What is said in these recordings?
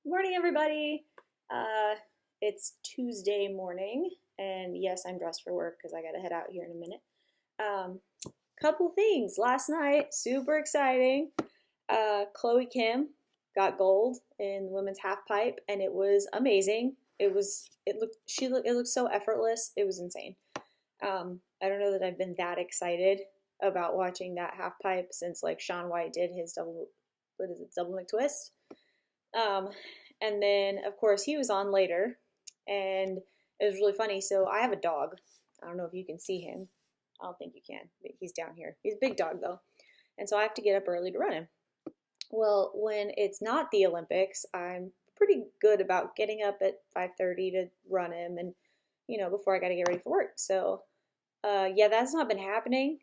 Good morning, everybody. It's Tuesday morning, and yes, I'm dressed for work because I gotta head out here in a minute. Um, Couple things. Last night, super exciting. Chloe Kim got gold in the women's half pipe, and it was amazing. It looked so effortless. It was insane. I don't know that I've been that excited about watching that half pipe since like Shaun White did his double McTwist. Um, and then, of course, he was on later, and it was really funny. So I have a dog. I don't know if you can see him. I don't think you can, but he's down here. He's a big dog, though. And so I have to get up early to run him. Well, when it's not the Olympics, I'm pretty good about getting up at 5:30 to run him and, before I got to get ready for work. So, yeah, that's not been happening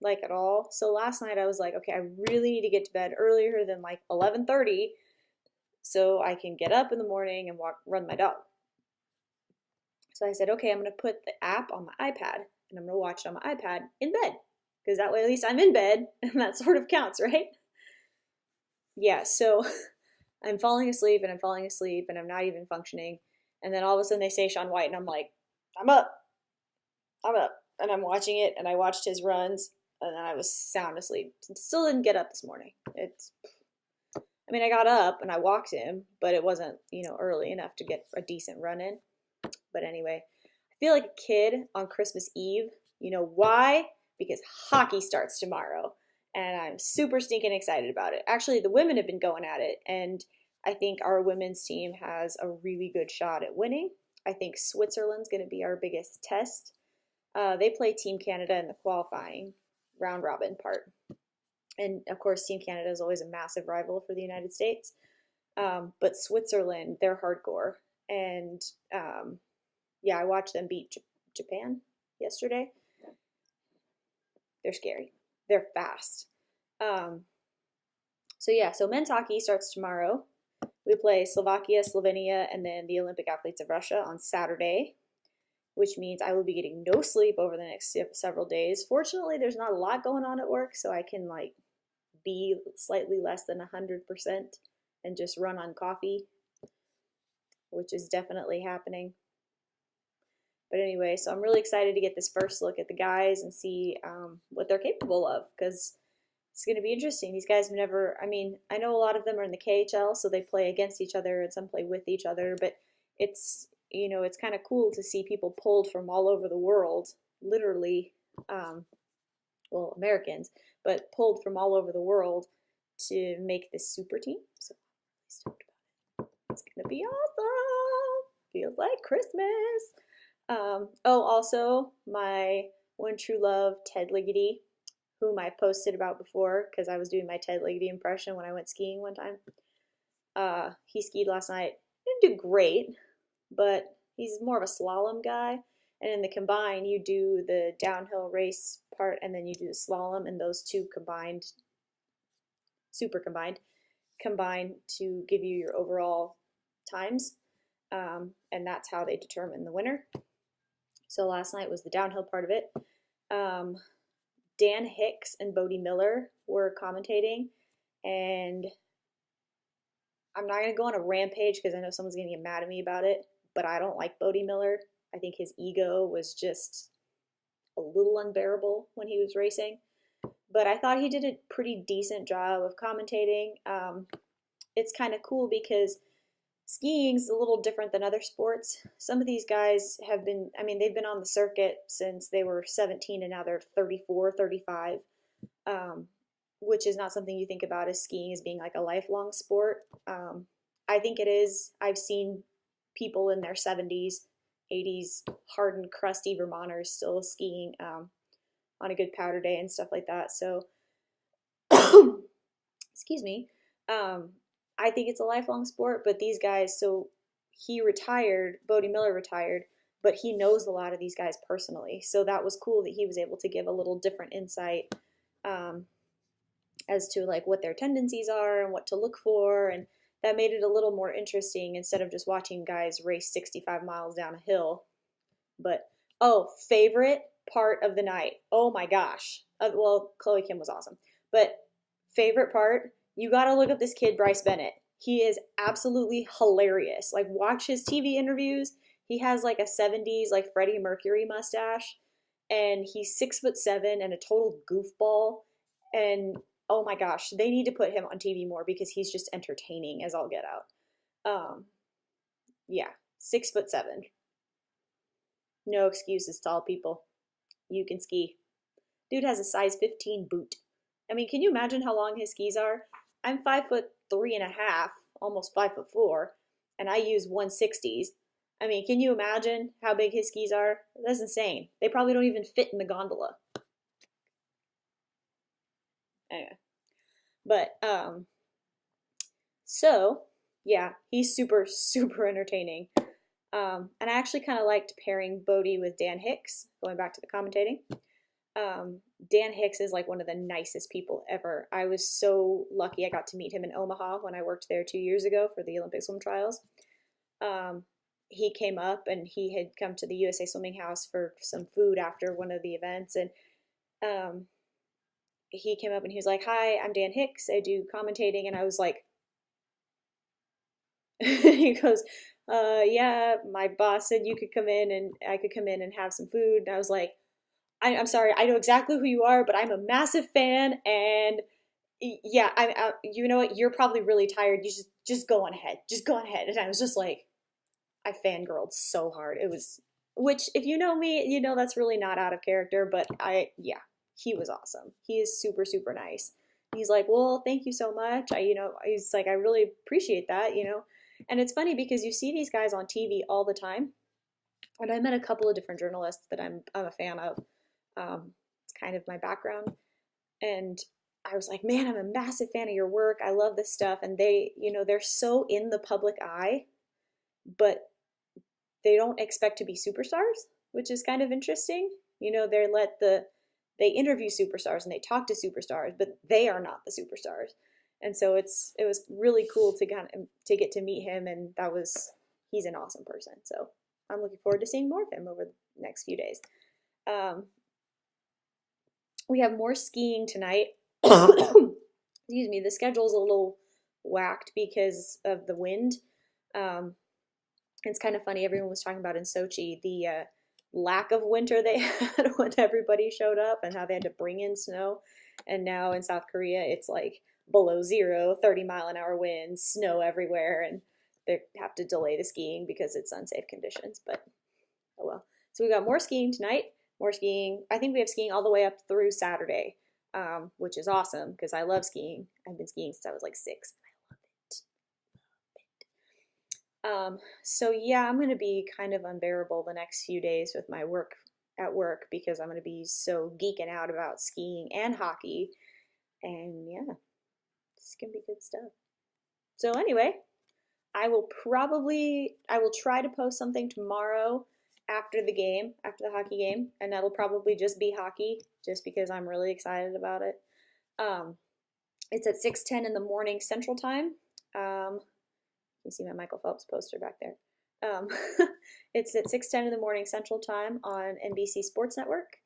like at all. So last night I was like, okay, I really need to get to bed earlier than like 11:30 so I can get up in the morning and run my dog. So I said, okay, I'm going to put the app on my iPad and I'm going to watch it on my iPad in bed because that way at least I'm in bed and that sort of counts, right? Yeah, so I'm falling asleep and I'm falling asleep and I'm not even functioning. And then all of a sudden they say Shaun White and I'm like, I'm up, I'm up. And I'm watching it and I watched his runs and then I was sound asleep. Still didn't get up this morning. I got up and I walked him, but it wasn't, early enough to get a decent run in. But anyway, I feel like a kid on Christmas Eve. You know why? Because hockey starts tomorrow, and I'm super stinking excited about it. Actually, the women have been going at it, and I think our women's team has a really good shot at winning. I think Switzerland's going to be our biggest test. They play Team Canada in the qualifying round robin part. And of course, Team Canada is always a massive rival for the United States. But Switzerland, they're hardcore. And yeah, I watched them beat Japan yesterday. They're scary. They're fast. So men's hockey starts tomorrow. We play Slovakia, Slovenia, and then the Olympic athletes of Russia on Saturday, which means I will be getting no sleep over the next several days. Fortunately, there's not a lot going on at work, so I can be slightly less than 100% and just run on coffee, which is definitely happening. But anyway, so I'm really excited to get this first look at the guys and see what they're capable of because it's going to be interesting. These guys have never, I know a lot of them are in the KHL, so they play against each other and some play with each other, but it's kind of cool to see people pulled from all over the world, literally, Americans, but pulled from all over the world to make this super team. So I'm stoked about it. It's going to be awesome. Feels like Christmas. Also, my one true love, Ted Ligety, whom I posted about before because I was doing my Ted Ligety impression when I went skiing one time. He skied last night. Didn't do great, but he's more of a slalom guy. And in the combine, you do the downhill race part and then you do the slalom, and those two super combine to give you your overall times. And that's how they determine the winner. So last night was the downhill part of it. Dan Hicks and Bode Miller were commentating, and I'm not going to go on a rampage because I know someone's going to get mad at me about it, but I don't like Bode Miller. I think his ego was just a little unbearable when he was racing, but I thought he did a pretty decent job of commentating. It's kind of cool because skiing's a little different than other sports. Some of these guys have been, they've been on the circuit since they were 17 and now they're 34, 35, which is not something you think about as skiing as being like a lifelong sport. I think it is. I've seen people in their 70s, 80s, hardened, crusty Vermonters still skiing on a good powder day and stuff like that. So, excuse me. I think it's a lifelong sport, but these guys, so he retired, Bode Miller retired, but he knows a lot of these guys personally. So that was cool that he was able to give a little different insight as to what their tendencies are and what to look for. And that made it a little more interesting instead of just watching guys race 65 miles down a hill. But, favorite part of the night. Oh my gosh. Chloe Kim was awesome. But favorite part, you got to look up this kid, Bryce Bennett. He is absolutely hilarious. Like, watch his TV interviews. He has like a 70s like Freddie Mercury mustache, and he's 6'7" and a total goofball. And oh my gosh, they need to put him on TV more because he's just entertaining as all get out. Yeah, 6'7". No excuses, tall people. You can ski. Dude has a size 15 boot. I mean, can you imagine how long his skis are? I'm 5'3.5", almost 5'4", and I use 160s. I mean, can you imagine how big his skis are? That's insane. They probably don't even fit in the gondola. Anyway, but so yeah, he's super super entertaining. And I actually kind of liked pairing Bodie with Dan Hicks. Going back to the commentating, Dan Hicks is like one of the nicest people ever. I was so lucky I got to meet him in Omaha when I worked there 2 years ago for the Olympic swim trials. He came up and he had come to the USA Swimming House for some food after one of the events, and he came up and he was like, "Hi, I'm Dan Hicks. I do commentating." And I was like, he goes, yeah, my boss said you could come in and I could come in and have some food. And I was like, I'm sorry, I know exactly who you are, but I'm a massive fan, and yeah, you know what? You're probably really tired. You just go on ahead. Just go on ahead. And I was just like, I fangirled so hard. It was, which if you know me, you know that's really not out of character, but yeah, he was awesome. He is super, super nice. He's like, well, thank you so much. He's like, I really appreciate that. And it's funny because you see these guys on TV all the time. And I met a couple of different journalists that I'm a fan of. It's kind of my background. And I was like, man, I'm a massive fan of your work. I love this stuff. And they're so in the public eye, but they don't expect to be superstars, which is kind of interesting. They interview superstars and they talk to superstars, but they are not the superstars. And so it was really cool to to get to meet him, and he's an awesome person. So I'm looking forward to seeing more of him over the next few days. We have more skiing tonight. Excuse me, the schedule's a little whacked because of the wind. It's kind of funny. Everyone was talking about in Sochi the lack of winter they had when everybody showed up and how they had to bring in snow. And now in South Korea, it's like below zero, 30-mile-an-hour winds, snow everywhere, and they have to delay the skiing because it's unsafe conditions. But oh well. So we got more skiing tonight. More skiing. I think we have skiing all the way up through Saturday, which is awesome because I love skiing. I've been skiing since I was like 6. So yeah, I'm going to be kind of unbearable the next few days with my work at work because I'm going to be so geeking out about skiing and hockey. And yeah, it's going to be good stuff. So anyway, I will try to post something tomorrow after the hockey game, and that'll probably just be hockey just because I'm really excited about it. It's at 6:10 in the morning Central Time. You see my Michael Phelps poster back there. It's at 6:10 in the morning Central Time on NBC Sports Network.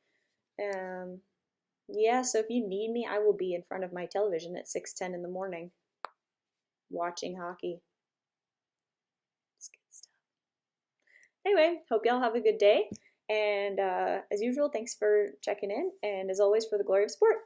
Yeah, so if you need me, I will be in front of my television at 6:10 in the morning watching hockey. It's good stuff. Anyway, hope y'all have a good day. And as usual, thanks for checking in. And as always, for the glory of sport.